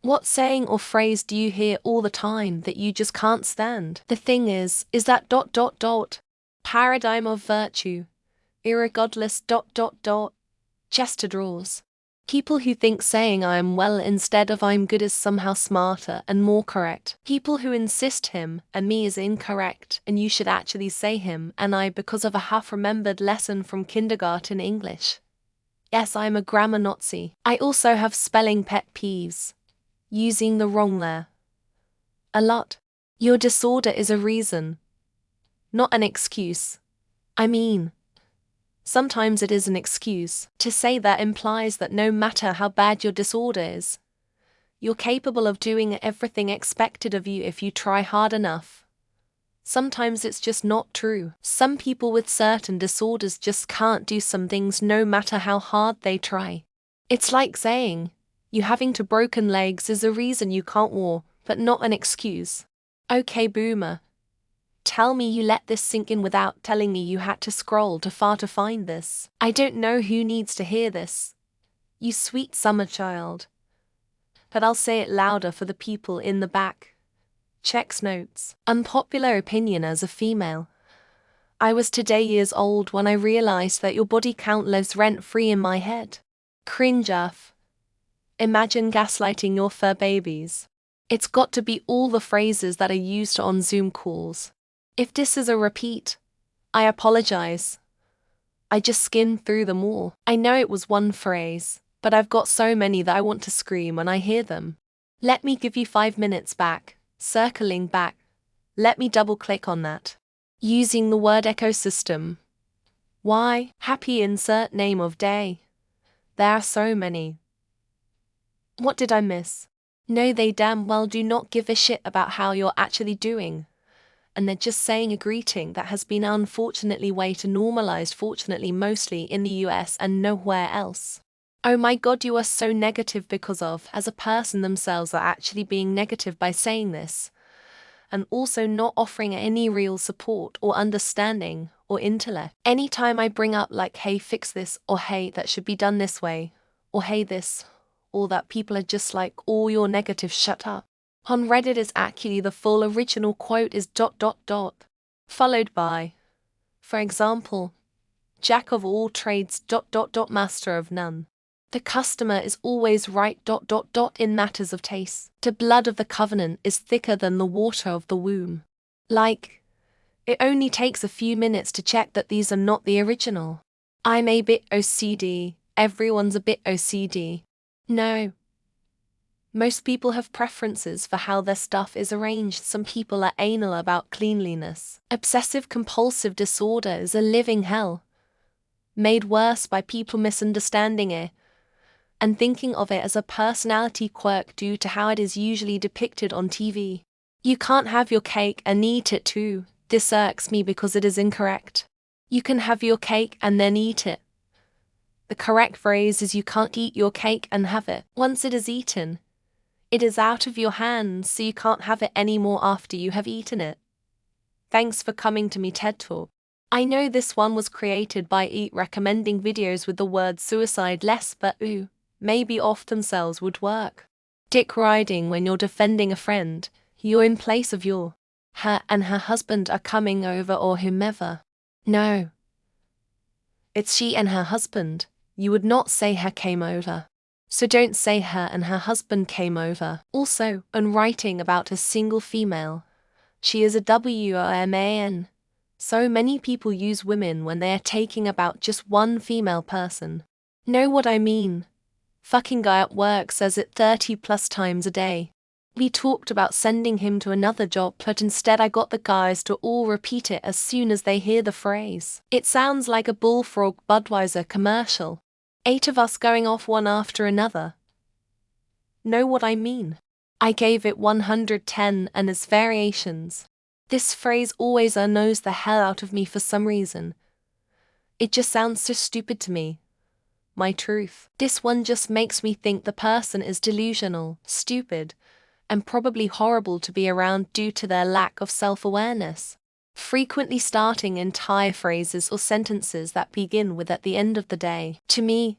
What saying or phrase do you hear all the time that you just can't stand? The thing is that ... paradigm of virtue, irregardless ... Chester draws. People who think saying I am well instead of I'm good is somehow smarter and more correct. People who insist him and me is incorrect and you should actually say him and I because of a half-remembered lesson from kindergarten English. Yes, I'm a grammar Nazi. I also have spelling pet peeves. Using the wrong there. A lot. Your disorder is a reason, not an excuse. I mean, sometimes it is an excuse. To say that implies that no matter how bad your disorder is, you're capable of doing everything expected of you if you try hard enough. Sometimes it's just not true. Some people with certain disorders just can't do some things no matter how hard they try. It's like saying, you having two broken legs is a reason you can't walk, but not an excuse. Okay, boomer. Tell me you let this sink in without telling me you had to scroll too far to find this. I don't know who needs to hear this. You sweet summer child. But I'll say it louder for the people in the back. Checks notes. Unpopular opinion as a female. I was today years old when I realized that your body count lives rent-free in my head. Cringe off. Imagine gaslighting your fur babies. It's got to be all the phrases that are used on Zoom calls. If this is a repeat, I apologize. I just skimmed through them all. I know it was one phrase, but I've got so many that I want to scream when I hear them. Let me give you 5 minutes back, circling back. Let me double click on that. Using the word ecosystem. Why? Happy insert name of day. There are so many. What did I miss? No, they damn well do not give a shit about how you're actually doing. And they're just saying a greeting that has been unfortunately way too normalized, fortunately mostly in the US and nowhere else. Oh my god, you are so negative because of, as a person themselves are actually being negative by saying this. And also not offering any real support or understanding or intellect. Anytime I bring up like, hey, fix this, or hey, that should be done this way, or hey, this, or that, people are just like, all your negative, shut up. On Reddit is actually the full original quote is ... followed by, for example, jack of all trades ... master of none. The customer is always right ... in matters of taste. The blood of the covenant is thicker than the water of the womb. Like, it only takes a few minutes to check that these are not the original. I'm a bit OCD, everyone's a bit OCD. No. Most people have preferences for how their stuff is arranged. Some people are anal about cleanliness. Obsessive-compulsive disorder is a living hell, made worse by people misunderstanding it and thinking of it as a personality quirk due to how it is usually depicted on TV. You can't have your cake and eat it too. This irks me because it is incorrect. You can have your cake and then eat it. The correct phrase is you can't eat your cake and have it. Once it is eaten, it is out of your hands, so you can't have it anymore after you have eaten it. Thanks for coming to me TED Talk. I know this one was created by Eat recommending videos with the word suicide less, but ooh, maybe off themselves would work. Dick riding when you're defending a friend, you're in place of your, her and her husband are coming over or whomever. No. It's she and her husband. You would not say her came over. So don't say her and her husband came over. Also, when writing about a single female, she is a woman. So many people use women when they are taking about just one female person. Know what I mean? Fucking guy at work says it 30 plus times a day. We talked about sending him to another job, but instead I got the guys to all repeat it as soon as they hear the phrase. It sounds like a Bullfrog Budweiser commercial. 8 of us going off one after another. Know what I mean? I gave it 110 and its variations. This phrase always annoys the hell out of me for some reason. It just sounds so stupid to me. My truth. This one just makes me think the person is delusional, stupid, and probably horrible to be around due to their lack of self-awareness. Frequently starting entire phrases or sentences that begin with "at the end of the day." To me,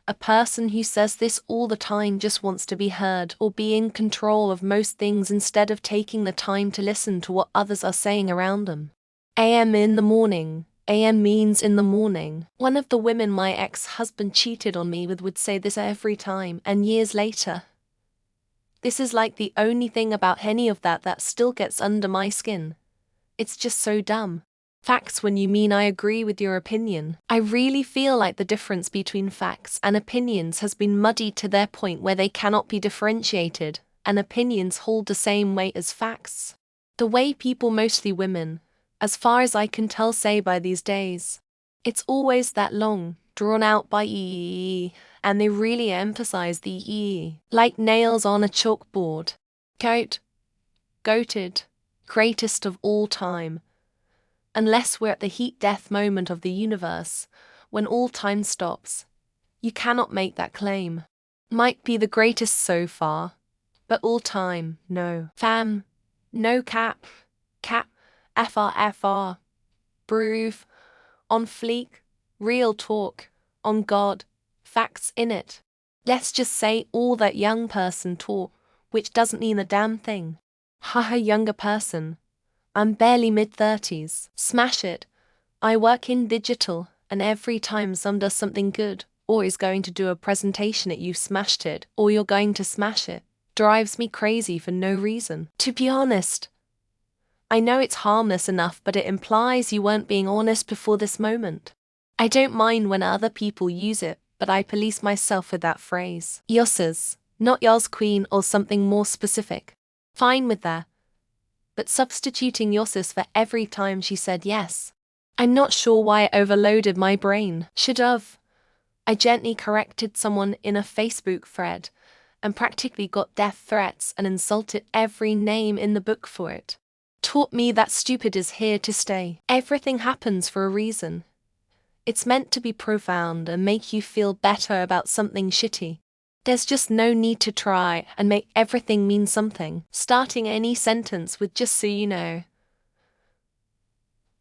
A person who says this all the time just wants to be heard or be in control of most things instead of taking the time to listen to what others are saying around them. AM in the morning. AM means in the morning. One of the women my ex-husband cheated on me with would say this every time, and years later. This is like the only thing about any of that still gets under my skin. It's just so dumb. Facts when you mean I agree with your opinion. I really feel like the difference between facts and opinions has been muddied to their point where they cannot be differentiated, and opinions hold the same weight as facts. The way people, mostly women, as far as I can tell, say by these days. It's always that long, drawn out by and they really emphasize the like nails on a chalkboard. Goated, greatest of all time. Unless we're at the heat-death moment of the universe, when all time stops. You cannot make that claim. Might be the greatest so far, but all time, no. Fam, no cap, FR, Groove, on fleek, real talk, on God, facts in it. Let's just say all that young person talk, which doesn't mean a damn thing. Haha, younger person. I'm barely mid-30s. Smash it. I work in digital, and every time some does something good, or is going to do a presentation at you smashed it, or you're going to smash it, drives me crazy for no reason. To be honest, I know it's harmless enough, but it implies you weren't being honest before this moment. I don't mind when other people use it, but I police myself with that phrase. Yosses, not y'all's queen or something more specific. Fine with that. But substituting yosses for every time she said yes. I'm not sure why it overloaded my brain. Should've. I gently corrected someone in a Facebook thread, and practically got death threats and insulted every name in the book for it. Taught me that stupid is here to stay. Everything happens for a reason. It's meant to be profound and make you feel better about something shitty. There's just no need to try and make everything mean something. Starting any sentence with just so you know.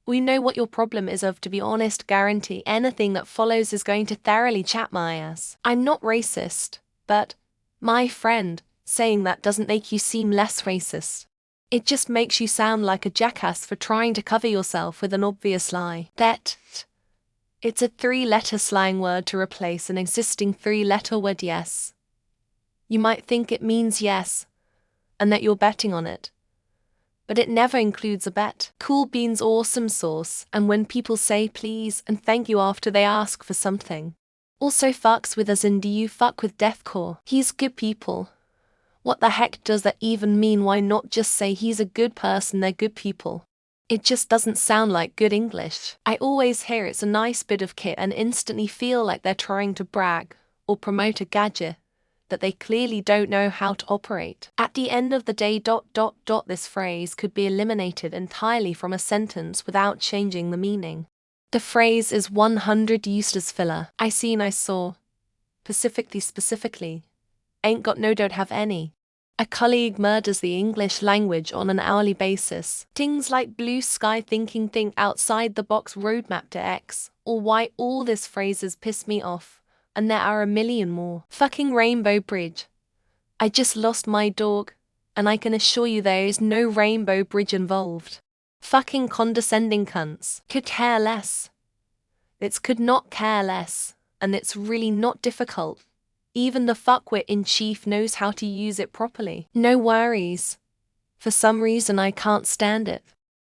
We know what your problem is of, to be honest, guarantee anything that follows is going to thoroughly chat my ass. I'm not racist, but, my friend, saying that doesn't make you seem less racist. It just makes you sound like a jackass for trying to cover yourself with an obvious lie. It's a 3-letter slang word to replace an existing 3-letter word yes. You might think it means yes, and that you're betting on it. But it never includes a bet. Cool beans awesome sauce, and when people say please and thank you after they ask for something. Also fucks with as in do you fuck with deathcore? He's good people. What the heck does that even mean? Why not just say he's a good person, they're good people? It just doesn't sound like good English. I always hear it's a nice bit of kit and instantly feel like they're trying to brag or promote a gadget that they clearly don't know how to operate. At the end of the day, this phrase could be eliminated entirely from a sentence without changing the meaning. The phrase is 100 useless filler. I saw. Specifically. Ain't got no, don't have any. A colleague murders the English language on an hourly basis. Things like blue sky thinking think outside the box roadmap to X, or why all these phrases piss me off, and there are a million more. Fucking Rainbow Bridge. I just lost my dog, and I can assure you there is no Rainbow Bridge involved. Fucking condescending cunts. Could care less. It's could not care less, and it's really not difficult. Even the fuckwit-in-chief knows how to use it properly. No worries. For some reason I can't stand it.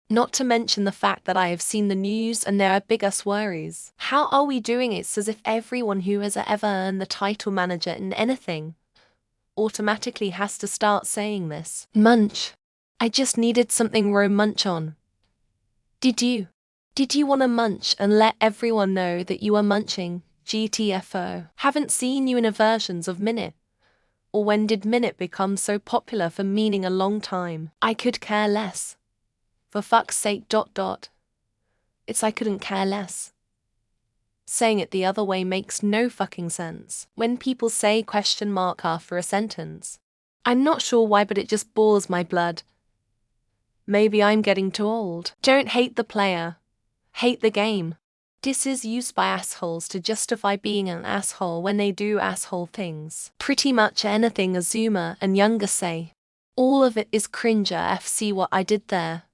Not to mention the fact that I have seen the news and there are bigger worries. How are we doing it as if everyone who has ever earned the title manager in anything automatically has to start saying this? Munch. I just needed something munch on. Did you want to munch and let everyone know that you are munching? GTFO. Haven't seen you in a versions of minute. Or when did minute become so popular for meaning a long time? I could care less. For fuck's sake ... It's I couldn't care less. Saying it the other way makes no fucking sense. When people say ? After a sentence. I'm not sure why, but it just boils my blood. Maybe I'm getting too old. Don't hate the player. Hate the game. This is used by assholes to justify being an asshole when they do asshole things. Pretty much anything a Zoomer and younger say. All of it is cringer. See what I did there?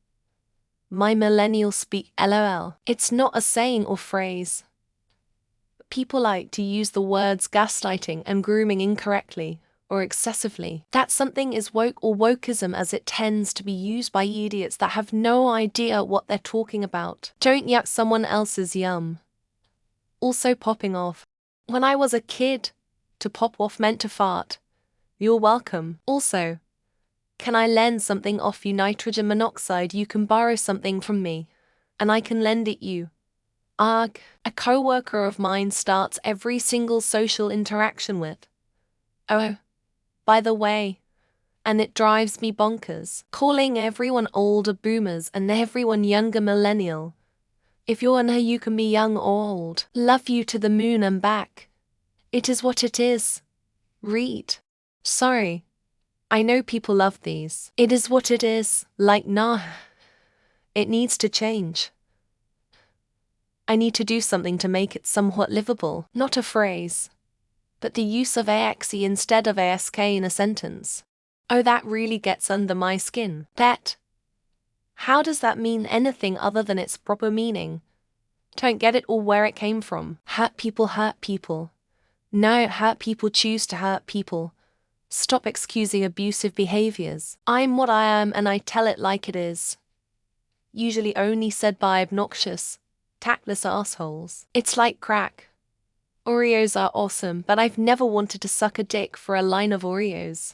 My millennial speak LOL. It's not a saying or phrase. People like to use the words gaslighting and grooming incorrectly or excessively. That something is woke or wokeism, as it tends to be used by idiots that have no idea what they're talking about. Don't yuck someone else's yum. Also popping off. When I was a kid, to pop off meant to fart. You're welcome. Also, can I lend something off you? Nitrogen monoxide. You can borrow something from me, and I can lend it you. Arg. A coworker of mine starts every single social interaction with, "Oh, by the way," and it drives me bonkers. Calling everyone older boomers and everyone younger millennial. If you're in her, you can be young or old. Love you to the moon and back. It is what it is. Read. Sorry. I know people love these. It is what it is. Like, nah. It needs to change. I need to do something to make it somewhat livable. Not a phrase, but the use of AXE instead of ASK in a sentence. Oh, that really gets under my skin. That. How does that mean anything other than its proper meaning? Don't get it or where it came from. Hurt people hurt people. No, hurt people choose to hurt people. Stop excusing abusive behaviors. I'm what I am and I tell it like it is. Usually only said by obnoxious, tactless assholes. It's like crack. Oreos are awesome, but I've never wanted to suck a dick for a line of Oreos.